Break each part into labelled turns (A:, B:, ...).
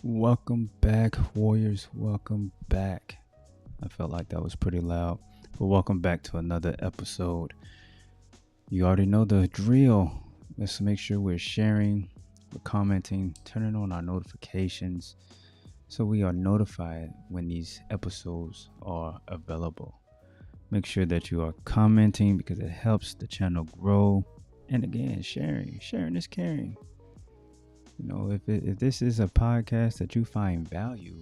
A: Welcome back, Warriors. Welcome back. I felt like that was pretty loud, but welcome back to another episode. You already know the drill. Let's make sure we're sharing, we're commenting, turning on our notifications so we are notified when these episodes are available. Make sure that you are commenting because it helps the channel grow. And again, sharing is caring. You know, if this is a podcast that you find value,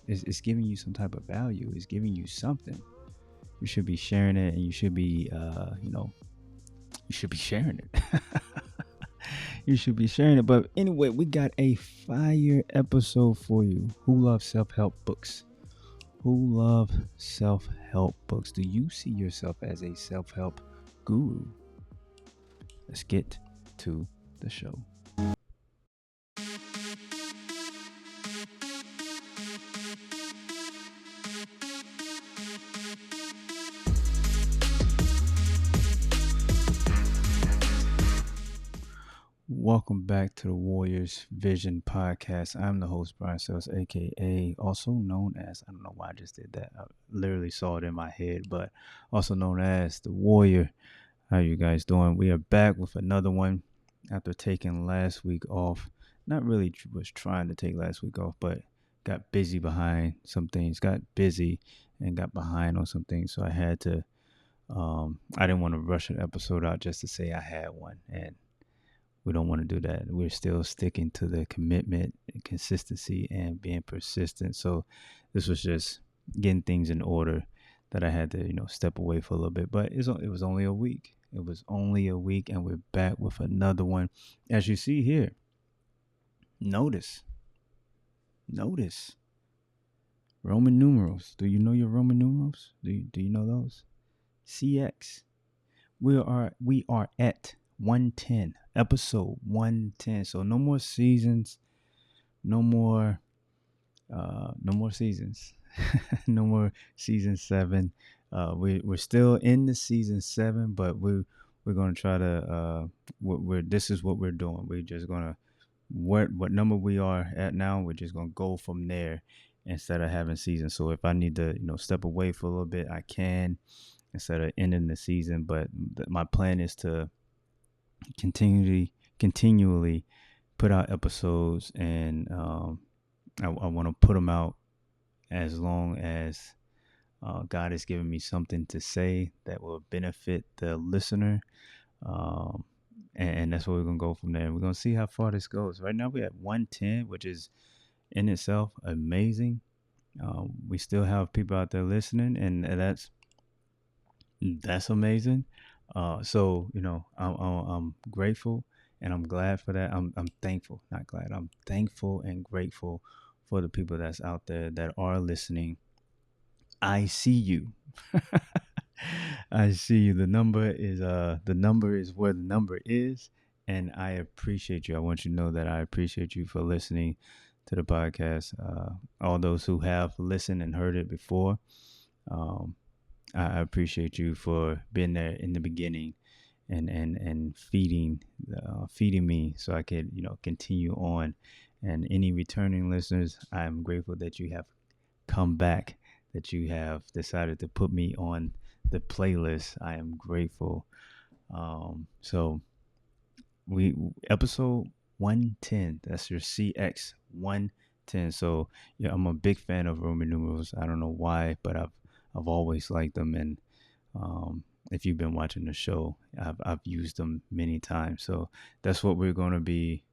A: it's giving you some type of value. It's giving you something. You should be sharing it, and you should be, you should be sharing it. You should be sharing it. But anyway, we got a fire episode for you. Who loves self-help books? Who love self-help books? Do you see yourself as a self-help guru? Let's get to the show. Welcome back to the Warriors Vision Podcast. I'm the host, Brian Sells, aka also known as, I don't know why I just did that. I literally saw it in my head, but also known as the Warrior. How you guys doing? We are back with another one after taking last week off. Not really was trying to take last week off, but got busy behind some things. Got busy and got behind on some things, so I had to. I didn't want to rush an episode out just to say I had one, and we don't want to do that. We're still sticking to the commitment, consistency, and being persistent. So this was just getting things in order that I had to, step away for a little bit. But it was only a week. It was only a week, and we're back with another one. As you see here, notice Roman numerals. Do you know your Roman numerals? Do you know those? CX. We are at 110, episode 110. So no more seasons, no more seasons, no more season 7. We're still in the season 7, but we're gonna try to this is what we're doing. We're just gonna what number we are at now. We're just gonna go from there instead of having seasons. So if I need to step away for a little bit, I can instead of ending the season. But my plan is to continually put out episodes, and I want to put them out as long as God has given me something to say that will benefit the listener, and that's where we're gonna go from there. We're gonna see how far this goes. Right now we're at 110, which is in itself amazing. We still have people out there listening, and that's amazing. So I'm grateful and I'm glad for that. I'm thankful, not glad. I'm thankful and grateful for the people that's out there that are listening. I see you. I see you. The number is where the number is, and I appreciate you. I want you to know that I appreciate you for listening to the podcast. All those who have listened and heard it before. I appreciate you for being there in the beginning and feeding me so I could continue on. And any returning listeners, I am grateful that you have come back, that you have decided to put me on the playlist. I am grateful. So we episode 110. That's your CX 110. So yeah, I'm a big fan of Roman numerals. I don't know why, but I've always liked them, and if you've been watching the show, I've used them many times. So that's what we're going to be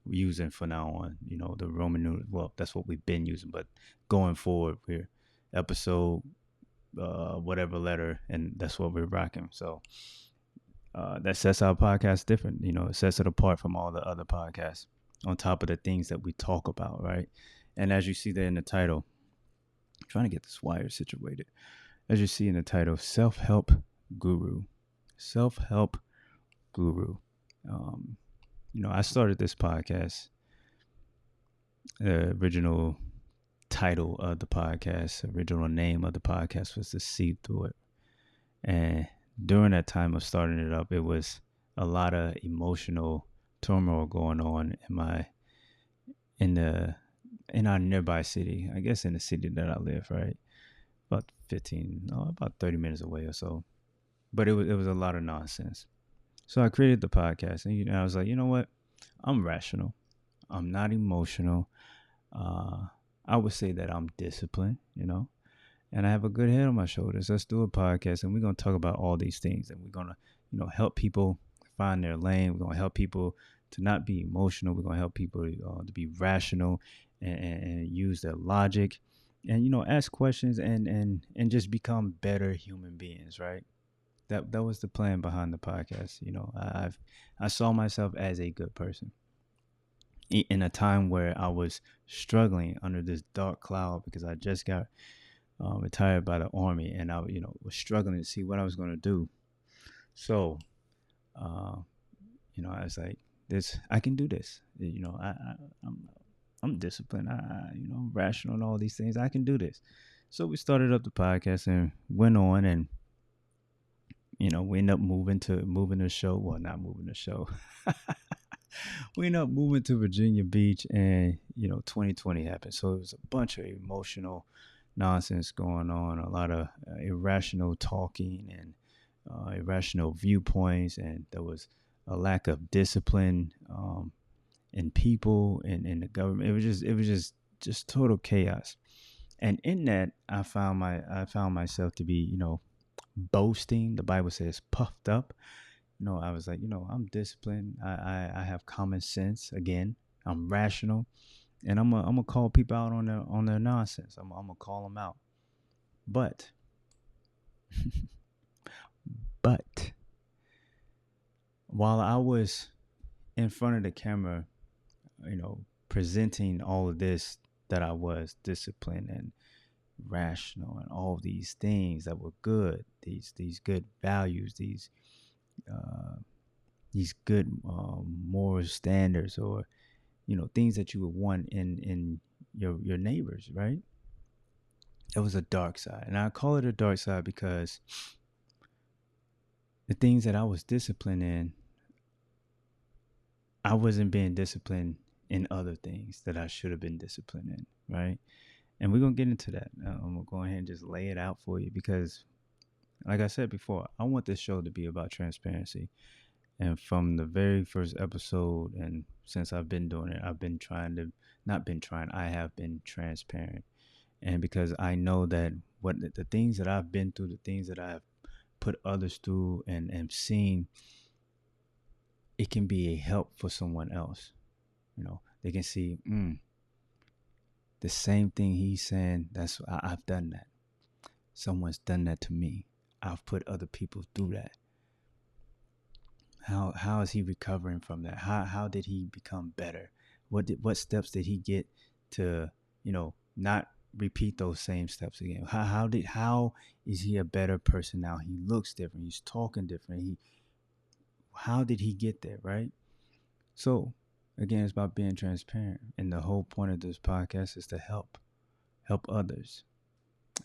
A: using for now on. The Roman numerals. Well, that's what we've been using, but going forward, we're episode whatever letter, and that's what we're rocking. So that sets our podcast different. It sets it apart from all the other podcasts. On top of the things that we talk about, right? And as you see there in the title. Trying to get this wire situated. As you see in the title, Self-Help Guru. Self-Help Guru. I started this podcast. The original title of the podcast, original name of the podcast was To See Through It. And during that time of starting it up, it was a lot of emotional turmoil going on in the in our nearby city, I guess in the city that I live, right? About about 30 minutes away or so. But it was a lot of nonsense. So I created the podcast, and I was like, you know what? I'm rational. I'm not emotional. Uh, I would say that I'm disciplined, and I have a good head on my shoulders. Let's do a podcast, and we're gonna talk about all these things, and we're gonna, help people find their lane. We're gonna help people to not be emotional. We're gonna help people to be rational and use their logic, and ask questions and just become better human beings, right? That was the plan behind the podcast. I saw myself as a good person in a time where I was struggling under this dark cloud because I just got retired by the army, and I was struggling to see what I was going to do. So uh, I was like, this I can do this. I'm I'm disciplined. I'm rational and all these things. I can do this. So we started up the podcast and went on, and we end up moving the show. Well, not moving the show. We ended up moving to Virginia Beach, and 2020 happened. So it was a bunch of emotional nonsense going on, a lot of irrational talking and irrational viewpoints, and there was a lack of discipline in people and in the government. It was just total chaos. And in that, I found myself to be boasting. The Bible says puffed up. I was like, I'm disciplined. I have common sense. Again, I'm rational, and I'm gonna call people out on their nonsense. I'm gonna call them out. But but while I was in front of the camera, presenting all of this, that I was disciplined and rational and all these things that were good, these good values, uh, these good moral standards, or things that you would want in your neighbors, right? It was a dark side, and I call it a dark side because the things that I was disciplined in, I wasn't being disciplined in other things that I should have been disciplined in, right? And we're gonna get into that. I'm gonna go ahead and just lay it out for you because, like I said before, I want this show to be about transparency. And from the very first episode, and since I've been doing it, I've been trying to, not been trying, I have been transparent. And because I know that what the things that I've been through, the things that I've put others through and seen, it can be a help for someone else. They can see, the same thing he's saying. I've done that. Someone's done that to me. I've put other people through that. How is he recovering from that? How did he become better? What steps did he get to not repeat those same steps again? How is he a better person now? He looks different. He's talking different. How did he get there, right? So again, it's about being transparent, and the whole point of this podcast is to help others.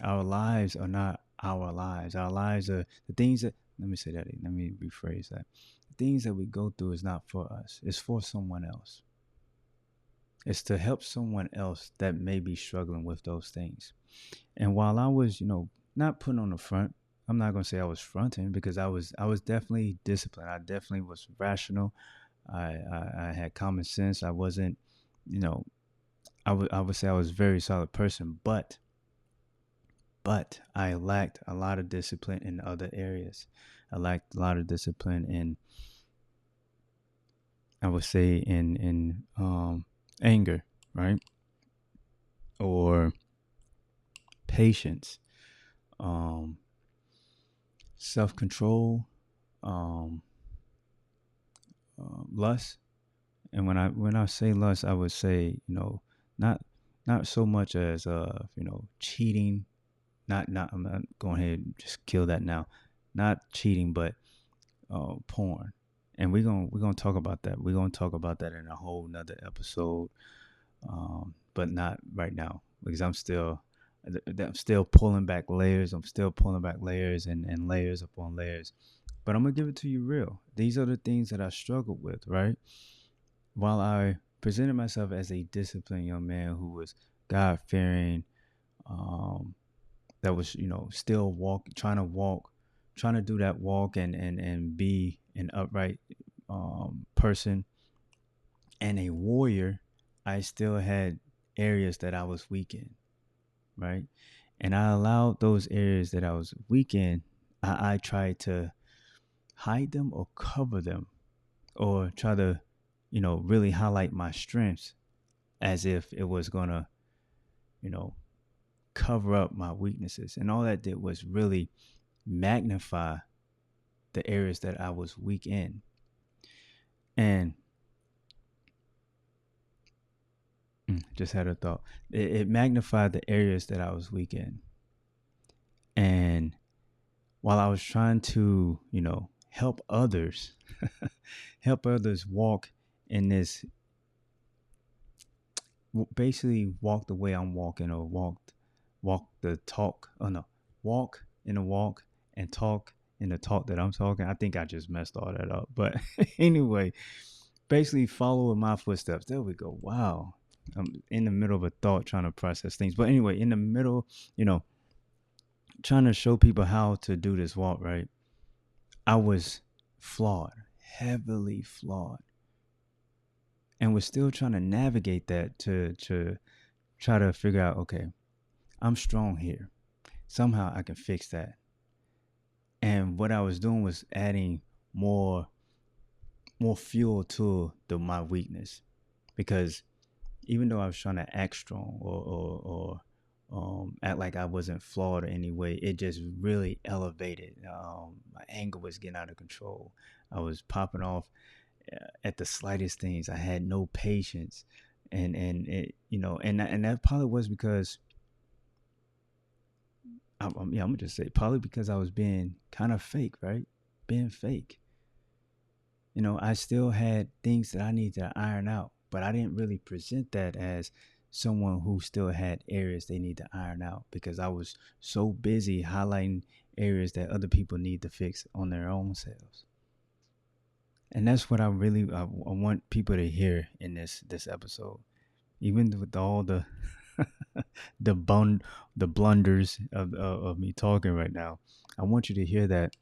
A: Our lives are not our lives. Our lives are the things that, let me say that, let me rephrase that. The things that we go through is not for us, it's for someone else. It's to help someone else that may be struggling with those things. And while I was, not putting on the front, I'm not gonna say I was fronting, because I was definitely disciplined. I definitely was rational. I had common sense. I wasn't, you know, I would say I was a very solid person, but I lacked a lot of discipline in other areas. I lacked a lot of discipline in, I would say, in anger, right, or patience, um, self control, um, lust. And when I say lust, I would say, not not so much as cheating. Not I'm not going ahead and just kill that now. Not cheating, but porn. And we're gonna talk about that. We're gonna talk about that in a whole nother episode, but not right now, because I'm still pulling back layers. I'm still pulling back layers and layers upon layers. But I'm gonna give it to you real. These are the things that I struggled with, right? While I presented myself as a disciplined young man who was God fearing, um, that was, still trying to do that walk and be an upright person and a warrior. I still had areas that I was weak in, right? And I allowed those areas that I was weak in, I tried to hide them or cover them or try to, really highlight my strengths as if it was going to, you know, cover up my weaknesses. And all that did was really magnify the areas that I was weak in. And just had a thought. It magnified the areas that I was weak in. And while I was trying to, help others, help others walk in this, basically walk the way I'm walking, or walk the talk. Oh no, walk in the walk and talk in the talk that I'm talking. I think I just messed all that up. But anyway, basically follow in my footsteps. There we go. Wow. I'm in the middle of a thought trying to process things. But anyway, in the middle, trying to show people how to do this walk, right? I was flawed, heavily flawed, and was still trying to navigate that to try to figure out, okay, I'm strong here. Somehow I can fix that. And what I was doing was adding more fuel to my weakness, because even though I was trying to act strong or act like I wasn't flawed in any way, it just really elevated. My anger was getting out of control. I was popping off at the slightest things. I had no patience, and it, and that probably was because I'm gonna just say probably because I was being kind of fake, right? Being fake. I still had things that I needed to iron out, but I didn't really present that as someone who still had areas they need to iron out, because I was so busy highlighting areas that other people need to fix on their own selves. And that's what I want people to hear in this episode, even with all the the the blunders of me talking right now. I want you to hear that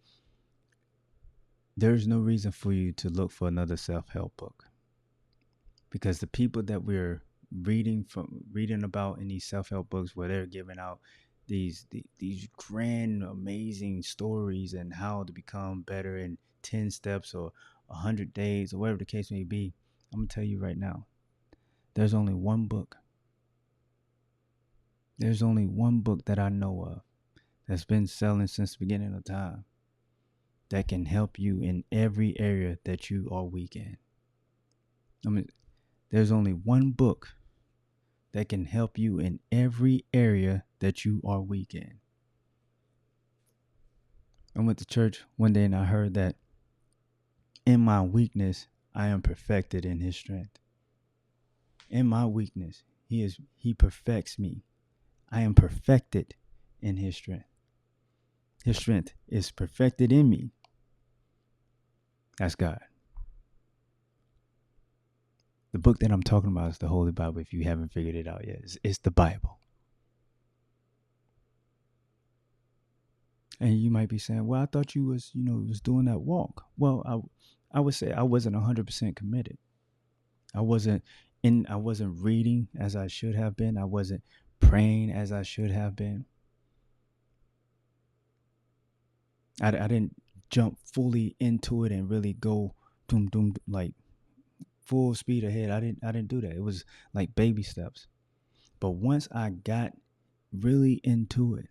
A: there's no reason for you to look for another self-help book, because the people that we're reading about in these self-help books, where they're giving out these grand amazing stories and how to become better in 10 steps or 100 days or whatever the case may be, I'm gonna tell you right now, there's only one book that I know of that's been selling since the beginning of time that can help you in every area that you are weak in. I mean, there's only one book that can help you in every area that you are weak in. I went to church one day and I heard that in my weakness, I am perfected in his strength. In my weakness, he perfects me. I am perfected in his strength. His strength is perfected in me. That's God. The book that I'm talking about is the Holy Bible, if you haven't figured it out yet. It's the Bible. And you might be saying, well, I thought you was doing that walk. Well, I would say I wasn't 100% committed. I wasn't reading as I should have been. I wasn't praying as I should have been. I didn't jump fully into it and really go doom doom like full speed ahead. I didn't do that. It was like baby steps. But once I got really into it,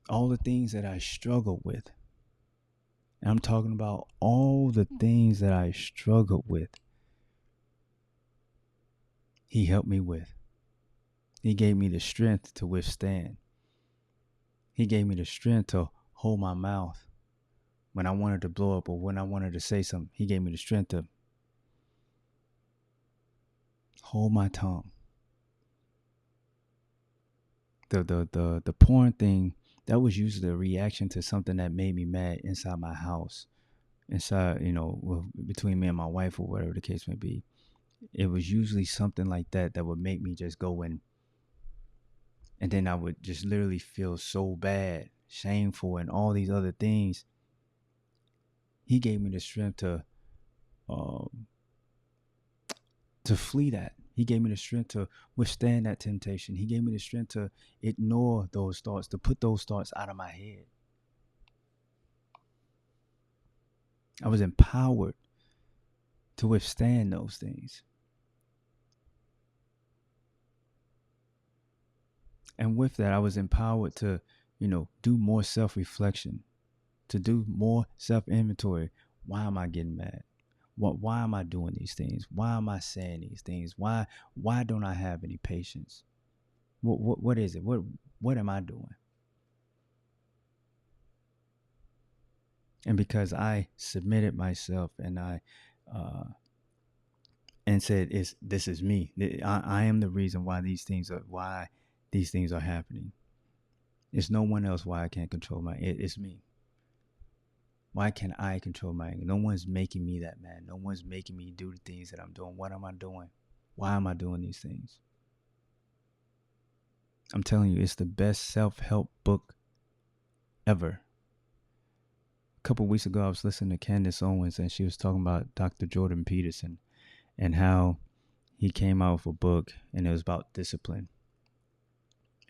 A: all the things that I struggled with, and I'm talking about all the things that I struggled with, he helped me with. He gave me the strength to withstand. He gave me the strength to hold my mouth when I wanted to blow up or when I wanted to say something. He gave me the strength to hold my tongue. The porn thing, that was usually a reaction to something that made me mad inside my house, inside, between me and my wife or whatever the case may be. it was usually something like that that would make me just go and then I would just literally feel so bad, shameful, and all these other things. He gave me the strength um, to flee that. He gave me the strength to withstand that temptation. He gave me the strength to ignore those thoughts, to put those thoughts out of my head. I was empowered to withstand those things. And with that, I was empowered to, do more self reflection, to do more self inventory. Why am I getting mad? Why am I doing these things? Why am I saying these things? Why don't I have any patience? What is it? What am I doing? And because I submitted myself and I and said, this is me. I am the reason why these things are happening. It's no one else why I can't control it's me. Why can't I control my anger? No one's making me that mad. No one's making me do the things that I'm doing. What am I doing? Why am I doing these things? I'm telling you, it's the best self-help book ever. A couple of weeks ago, I was listening to Candace Owens, and she was talking about Dr. Jordan Peterson and how he came out with a book, and it was about discipline.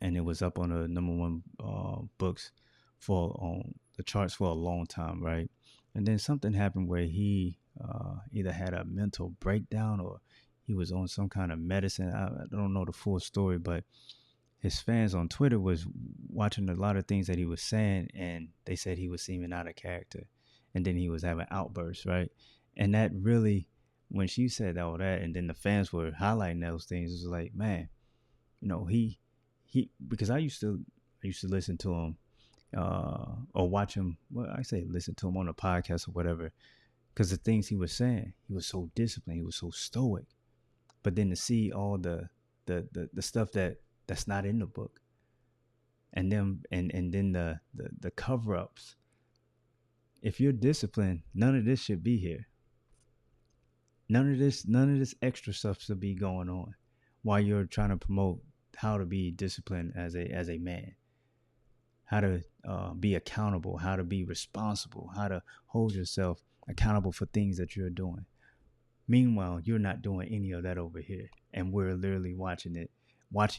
A: And it was up on the number one books for on the charts for a long time, right? And then something happened where he either had a mental breakdown or he was on some kind of medicine. I don't know the full story, but his fans on Twitter was watching a lot of things that he was saying, and they said he was seeming out of character. And then he was having outbursts, right? And that really, when she said all that, and then the fans were highlighting those things, it was like, man, he because I used to listen to him or watch him. Well, I say listen to him on a podcast or whatever, because the things he was saying, he was so disciplined, he was so stoic. But then to see all the stuff that's not in the book, and then the cover ups. If you're disciplined, none of this should be here. None of this extra stuff should be going on while you're trying to promote how to be disciplined as a man, how to be accountable, how to be responsible, how to hold yourself accountable for things that you're doing. Meanwhile, you're not doing any of that over here, and we're literally watching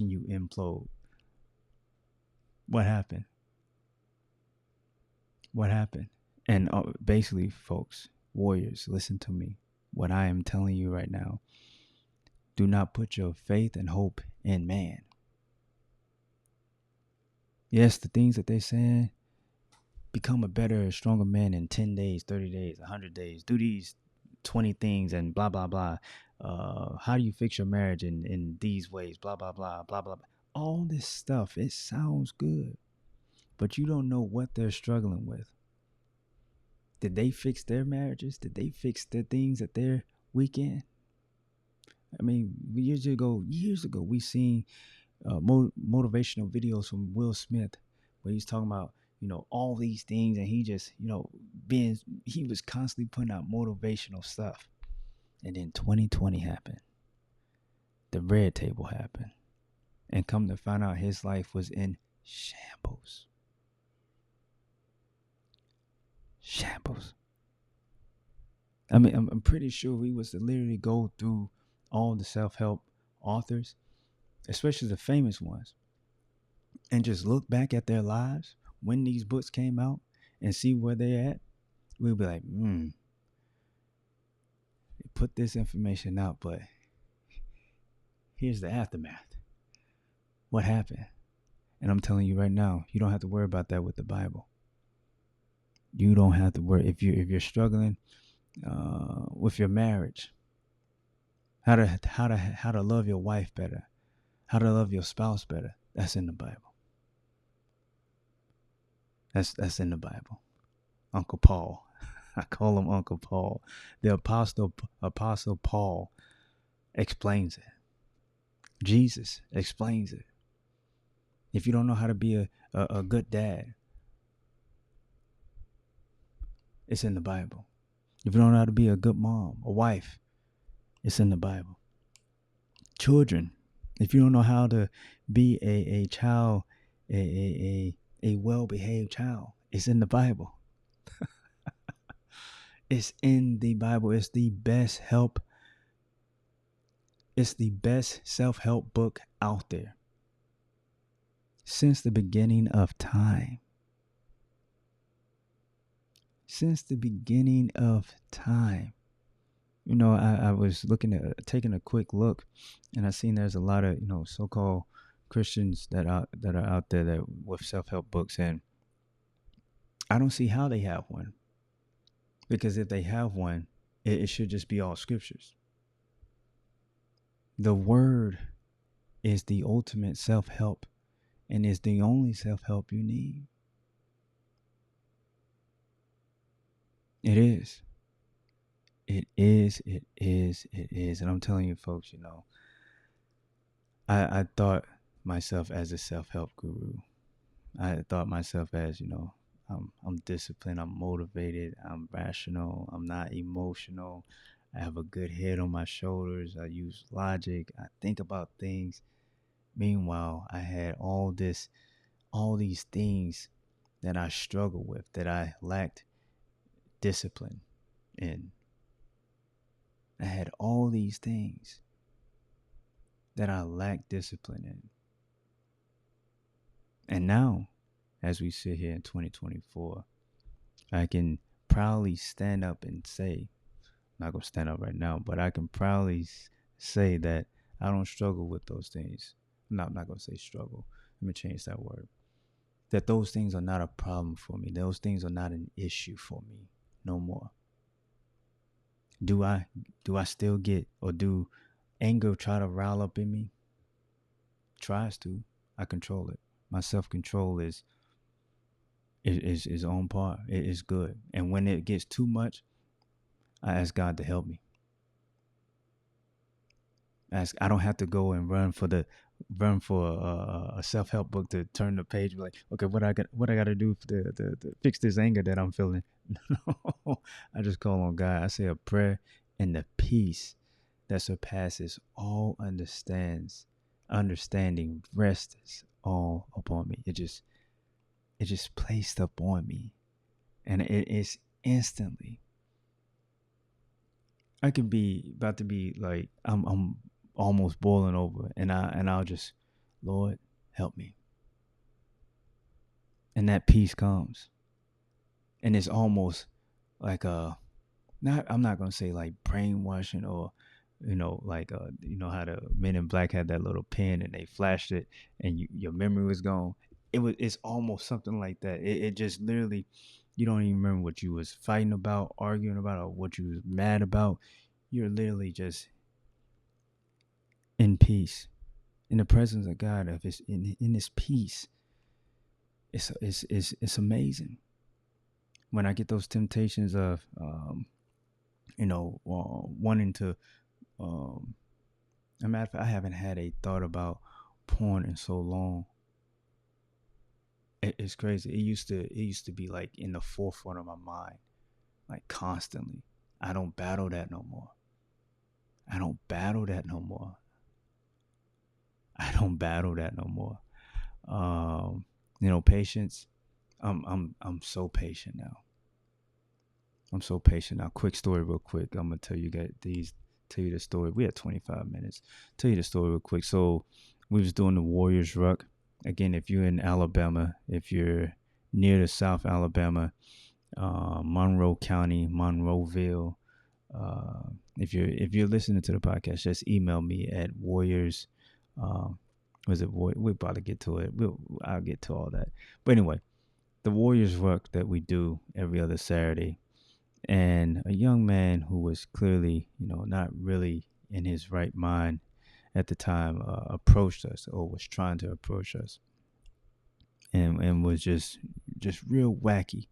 A: you implode. What happened? What happened? And basically, folks, warriors, listen to me. What I am telling you right now, do not put your faith and hope in man. Yes, the things that they're saying, become a better, stronger man in 10 days, 30 days, 100 days. Do these 20 things and blah, blah, blah. How do you fix your marriage in these ways? Blah, blah, blah, blah, blah, blah. All this stuff, it sounds good, but you don't know what they're struggling with. Did they fix their marriages? Did they fix the things that they're weak in? I mean, years ago, we seen motivational videos from Will Smith where he's talking about, all these things, and he just, he was constantly putting out motivational stuff. And then 2020 happened. The red table happened. And come to find out, his life was in shambles. Shambles. I mean, I'm pretty sure he was to literally go through all the self-help authors, especially the famous ones, and just look back at their lives when these books came out and see where they're at, we'll be like, they put this information out, but here's the aftermath. What happened? And I'm telling you right now, you don't have to worry about that with the Bible. You don't have to worry if you're struggling with your marriage, how to love your wife better, how to love your spouse better. That's in the Bible. That's in the Bible. Uncle Paul. I call him Uncle Paul. The Apostle Paul explains it. Jesus explains it. If you don't know how to be a good dad, it's in the Bible. If you don't know how to be a good mom, a wife, it's in the Bible. Children, if you don't know how to be a child, a well-behaved child, it's in the Bible. It's in the Bible. It's the best help. It's the best self-help book out there since the beginning of time. Since the beginning of time. You know, I was looking at taking a quick look, and I seen there's a lot of so-called Christians that are out there that with self-help books, and I don't see how they have one, because if they have one, it should just be all scriptures. The word is the ultimate self-help, and is the only self-help you need. It is. It is. It is. It is. And I'm telling you, folks, I thought myself as a self-help guru. I thought myself as, I'm disciplined, I'm motivated, I'm rational, I'm not emotional. I have a good head on my shoulders. I use logic. I think about things. Meanwhile, I had all these things that I struggled with, that I lacked discipline in. I had all these things that I lacked discipline in. And now, as we sit here in 2024, I can proudly stand up and say, I'm not going to stand up right now, but I can proudly say that I don't struggle with those things. No, I'm not going to say struggle. Let me change that word. That those things are not a problem for me. Those things are not an issue for me no more. Do I still get, or do anger try to rile up in me? Tries to. I control it. My self-control is on par. It is good. And when it gets too much, I ask God to help me. I don't have to go and run for a self-help book to turn the page. Like, okay, what I got to do to fix this anger that I'm feeling. No, I just call on God. I say a prayer, and the peace that surpasses all understanding rests all upon me. It just placed upon me, and it is instantly. I can be about to be like I'm almost boiling over, and I'll just, Lord, help me. And that peace comes. And it's almost like I'm not gonna say like brainwashing, or like how the Men in Black had that little pen and they flashed it and your memory was gone. It's almost something like that. It just literally, you don't even remember what you was fighting about, arguing about, or what you was mad about. You're literally just in peace, in the presence of God. Of his in His peace, it's amazing. When I get those temptations of wanting to, a matter of fact, I haven't had a thought about porn in so long. It's crazy. It used to be like in the forefront of my mind, like constantly. I don't battle that no more. I don't battle that no more. I don't battle that no more. Patience. I'm so patient now. I'm so patient now. Quick story, real quick. I'm gonna tell you the story. We had 25 minutes. Tell you the story real quick. So we was doing the Warriors Ruck. Again, if you're in Alabama, if you're near the South Alabama, Monroe County, Monroeville. If you're listening to the podcast, just email me at Warriors. Was it Warriors? We'll probably get to it. I'll get to all that. But anyway, the Warriors Ruck that we do every other Saturday. And a young man who was clearly, not really in his right mind at the time, approached us, or was trying to approach us, and was just real wacky.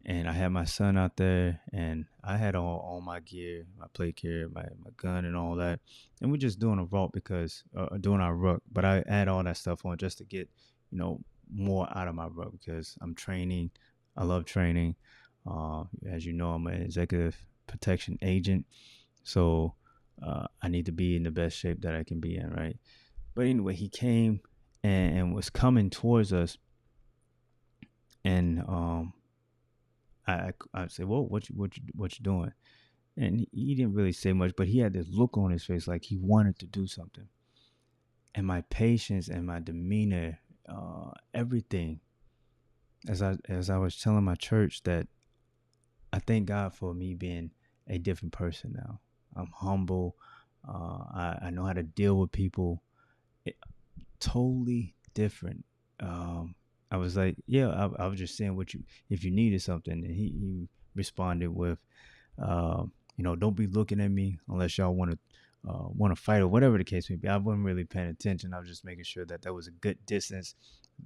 A: And I had my son out there, and I had all my gear, my plate gear, my gun, and all that. And we're just doing a vault because doing our ruck. But I add all that stuff on just to get, more out of my ruck, because I'm training. I love training. As you know, I'm an executive protection agent. So I need to be in the best shape that I can be in, right? But anyway, he came and was coming towards us, and I said, "Well, what you doing?" And he didn't really say much, but he had this look on his face like he wanted to do something. And my patience and my demeanor, everything, as I was telling my church that I thank God for me being a different person now. I'm humble. I know how to deal with people. It, totally different. Um, I was like, yeah, I was just saying what you, if you needed something. And he responded with, don't be looking at me unless y'all want to fight or whatever the case may be. I wasn't really paying attention. I was just making sure that there was a good distance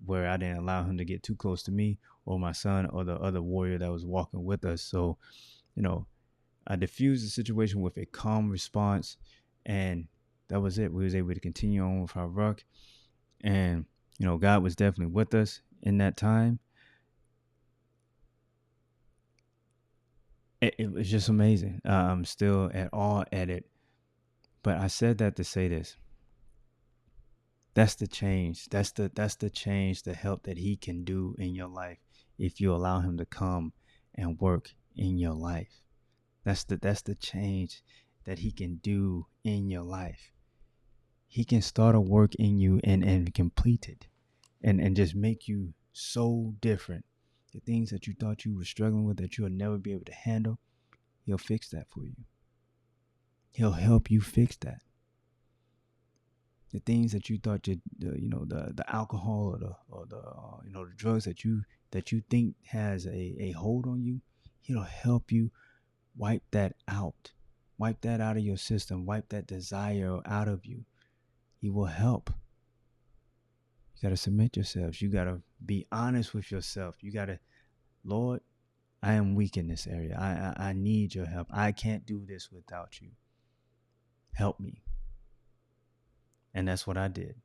A: where I didn't allow him to get too close to me or my son or the other warrior that was walking with us. So, you know, I diffused the situation with a calm response, and that was it. We was able to continue on with our ruck, and God was definitely with us in that time. It was just amazing. I'm still at awe at it. But I said that to say this. That's the change. That's the change, the help that he can do in your life if you allow him to come and work in your life. That's the change that he can do in your life. He can start a work in you and complete it and just make you so different. The things that you thought you were struggling with that you'll never be able to handle, he'll fix that for you. He'll help you fix that. The things that you thought the alcohol or the drugs that you think has a hold on you, he'll help you wipe that out. Wipe that out of your system. Wipe that desire out of you. He will help. You got to submit yourselves. You got to be honest with yourself. You got to, Lord, I am weak in this area. I need your help. I can't do this without you. Help me. And that's what I did.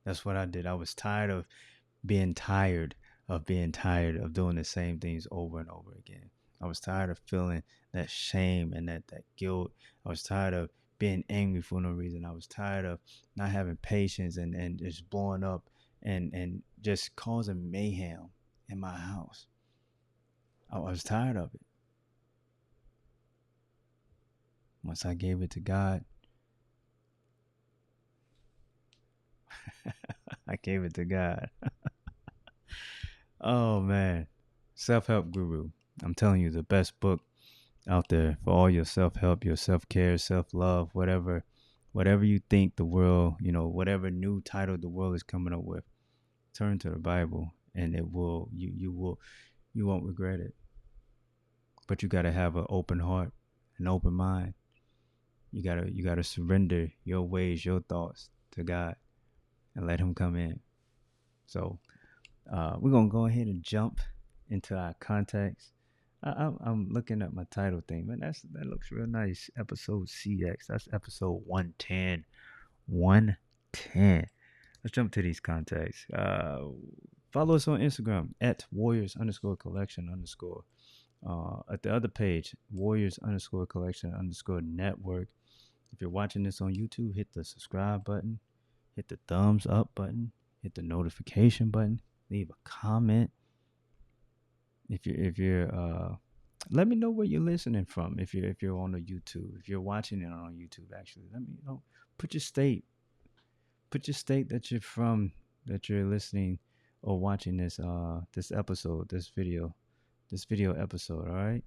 A: That's what I did. I was tired of being tired of doing the same things over and over again. I was tired of feeling that shame and that guilt. I was tired of being angry for no reason. I was tired of not having patience and just blowing up and just causing mayhem in my house. I was tired of it. Once I gave it to God, I gave it to God. Oh man. Self-help guru. I'm telling you, the best book out there for all your self-help, your self-care, self-love, whatever you think the world, whatever new title the world is coming up with, turn to the Bible and it will you won't regret it. But you got to have an open heart, an open mind. You got to surrender your ways, your thoughts to God and let him come in. So, we're going to go ahead and jump into our context. I'm looking at my title thing, man. That looks real nice. Episode CX. That's episode 110. 110. Let's jump to these contacts. Follow us on Instagram at Warriors _ collection _ at the other page, Warriors _ collection _ network. If you're watching this on YouTube, hit the subscribe button, hit the thumbs up button, hit the notification button, leave a comment. If you're let me know where you're listening from. If you're on the YouTube, if you're watching it on YouTube, actually, let me know. Put your state. Put your state that you're from, that you're listening or watching this episode, this video episode. All right.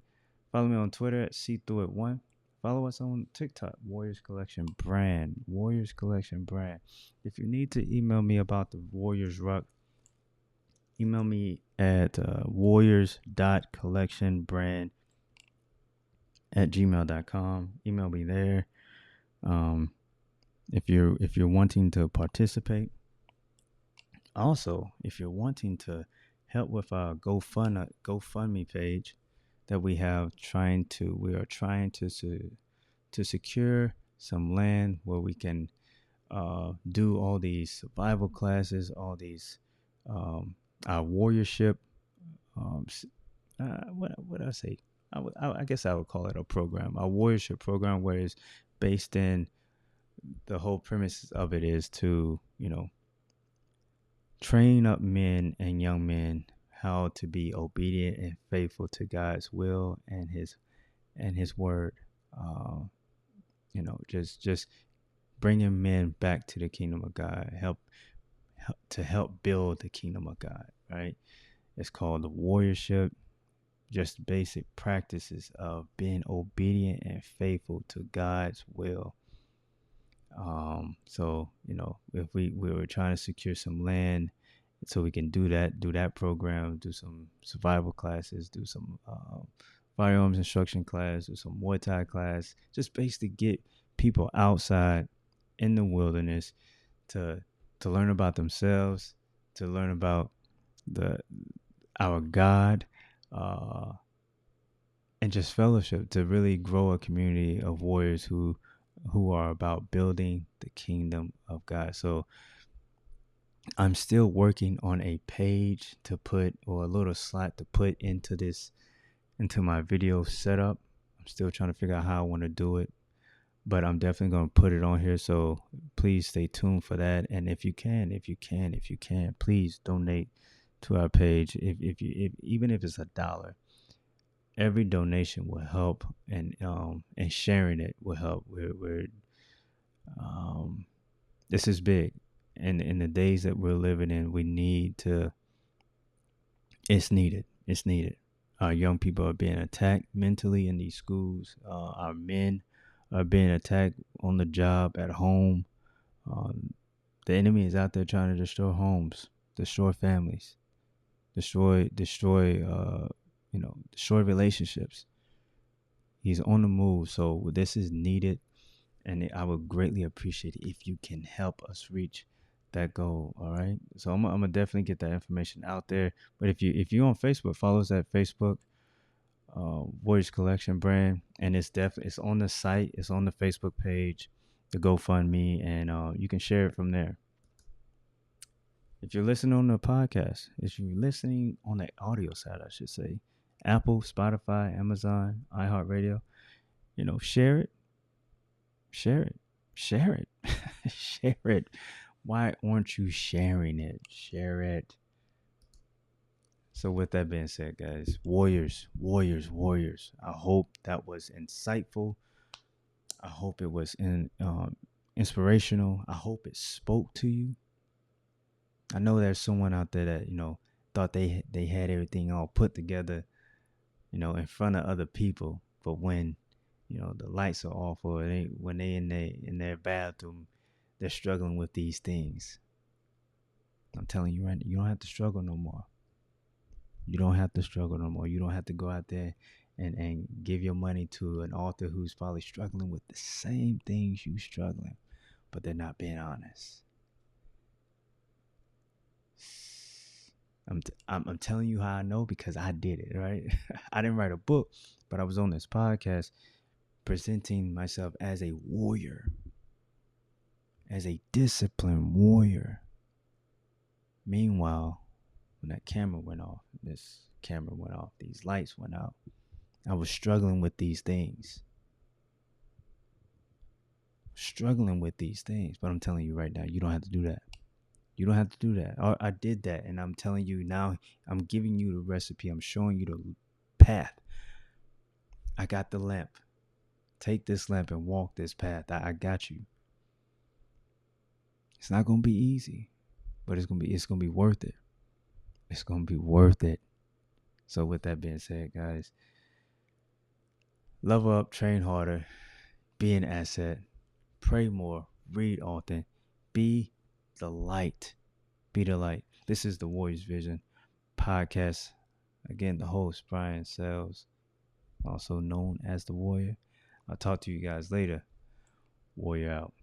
A: Follow me on Twitter at cthrough1. Follow us on TikTok, Warriors Collection Brand. Warriors Collection Brand. If you need to email me about the Warriors Ruck, email me at warriors.collectionbrand@gmail.com. Email me there. If you're wanting to participate, also if you're wanting to help with our GoFundMe page that we are trying to secure some land where we can do all these survival classes, all these our warriorship. What I say? I guess I would call it a program, a warriorship program, where it's based in the whole premise of it is to, train up men and young men how to be obedient and faithful to God's will and His word. Uh, just bringing men back to the kingdom of God, help build the kingdom of God. Right? It's called the warriorship. Just basic practices of being obedient and faithful to God's will. So if we were trying to secure some land, so we can do that program, do some survival classes, do some firearms instruction class, do some Muay Thai class, just basically get people outside in the wilderness to learn about themselves, to learn about the our God, uh, and just fellowship, to really grow a community of warriors who are about building the kingdom of God. So I'm still working on a page to put, or a little slot to put into my video setup. I'm still trying to figure out how I want to do it, but I'm definitely going to put it on here. So please stay tuned for that. And if you can, please donate to our page. If even if it's $1, every donation will help, and sharing it will help. Um, this is big, and in the days that we're living in, we need to. It's needed. It's needed. Our young people are being attacked mentally in these schools. Our men are being attacked on the job, at home. Um, the enemy is out there trying to destroy homes, destroy families, destroy relationships. He's on the move, so this is needed, and I would greatly appreciate it if you can help us reach that goal. All right, so I'm gonna definitely get that information out there. But if you're on Facebook, follow us at Facebook, Warriors Collection brand, and it's on the site, it's on the Facebook page, the GoFundMe, and you can share it from there. If you're listening on the podcast, if you're listening on the audio side, I should say, Apple, Spotify, Amazon, iHeartRadio, share it, share it, share it, share it. Why aren't you sharing it? Share it. So with that being said, guys, warriors, warriors, warriors. I hope that was insightful. I hope it was inspirational. I hope it spoke to you. I know there's someone out there that thought they had everything all put together, in front of other people, but when the lights are off, or when they in their bathroom, they're struggling with these things. I'm telling you right now, you don't have to struggle no more. You don't have to struggle no more. You don't have to go out there and give your money to an author who's probably struggling with the same things you struggling, but they're not being honest. I'm telling you how I know, because I did it, right? I didn't write a book, but I was on this podcast presenting myself as a warrior, as a disciplined warrior. Meanwhile, when this camera went off, these lights went out, I was struggling with these things. But I'm telling you right now, you don't have to do that. You don't have to do that. I did that, and I'm telling you now, I'm giving you the recipe. I'm showing you the path. I got the lamp. Take this lamp and walk this path. I got you. It's not gonna be easy, but it's gonna be worth it. It's gonna be worth it. So with that being said, guys, level up, train harder, be an asset, pray more, read often, be the light. Be the light. This is the Warriors Vision podcast. Again, the host, Brian Sells, also known as the Warrior. I'll talk to you guys later. Warrior out.